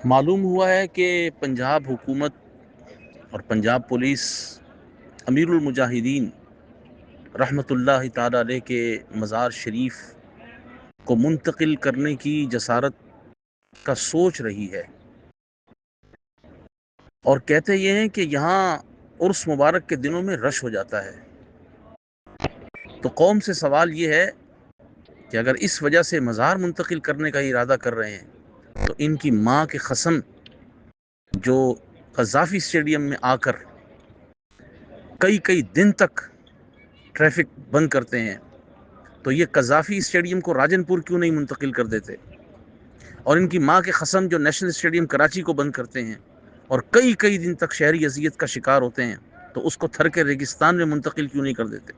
معلوم ہوا ہے کہ پنجاب حکومت اور پنجاب پولیس امیر المجاہدین رحمۃ اللہ تعالی علیہ کے مزار شریف کو منتقل کرنے کی جسارت کا سوچ رہی ہے، اور کہتے یہ ہیں کہ یہاں عرس مبارک کے دنوں میں رش ہو جاتا ہے۔ تو قوم سے سوال یہ ہے کہ اگر اس وجہ سے مزار منتقل کرنے کا ارادہ کر رہے ہیں تو ان کی ماں کی قسم، جو قذافی اسٹیڈیم میں آ کر کئی دن تک ٹریفک بند کرتے ہیں، تو یہ قذافی اسٹیڈیم کو راجن پور کیوں نہیں منتقل کر دیتے؟ اور ان کی ماں کی قسم، جو نیشنل اسٹیڈیم کراچی کو بند کرتے ہیں اور کئی دن تک شہری اذیت کا شکار ہوتے ہیں، تو اس کو تھر کے ریگستان میں منتقل کیوں نہیں کر دیتے؟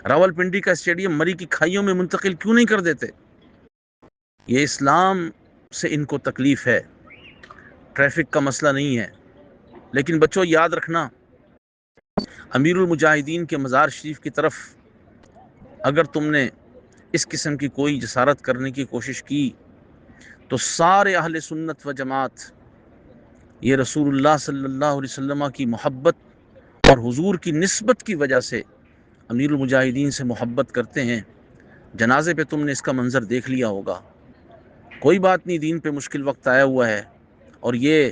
راول پنڈی کا اسٹیڈیم مری کی کھائیوں میں منتقل کیوں نہیں کر دیتے؟ یہ اسلام سے ان کو تکلیف ہے، ٹریفک کا مسئلہ نہیں ہے۔ لیکن بچوں یاد رکھنا، امیر المجاہدین کے مزار شریف کی طرف اگر تم نے اس قسم کی کوئی جسارت کرنے کی کوشش کی تو سارے اہل سنت و جماعت یہ رسول اللہ صلی اللہ علیہ وسلم کی محبت اور حضور کی نسبت کی وجہ سے امیر المجاہدین سے محبت کرتے ہیں۔ جنازے پہ تم نے اس کا منظر دیکھ لیا ہوگا۔ کوئی بات نہیں، دین پہ مشکل وقت آیا ہوا ہے اور یہ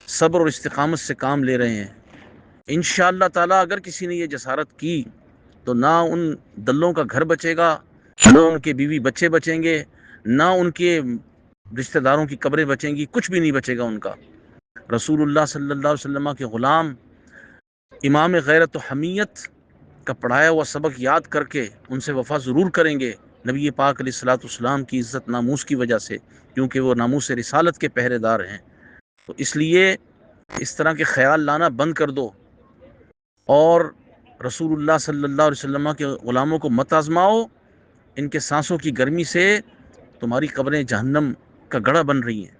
صبر اور استقامت سے کام لے رہے ہیں۔ انشاءاللہ تعالیٰ اگر کسی نے یہ جسارت کی تو نہ ان دلوں کا گھر بچے گا، نہ ان کے بیوی بچے بچیں گے، نہ ان کے رشتہ داروں کی قبریں بچیں گی، کچھ بھی نہیں بچے گا ان کا۔ رسول اللہ صلی اللہ علیہ وسلم کے غلام امام غیرت و حمیت کا پڑھایا ہوا سبق یاد کر کے ان سے وفا ضرور کریں گے، نبی پاک علیہ الصلوۃ والسلام کی عزت ناموس کی وجہ سے، کیونکہ وہ ناموس رسالت کے پہرے دار ہیں۔ تو اس لیے اس طرح کے خیال لانا بند کر دو اور رسول اللہ صلی اللہ علیہ وسلم کے غلاموں کو مت آزماؤ۔ ان کے سانسوں کی گرمی سے تمہاری قبریں جہنم کا گڑھا بن رہی ہیں۔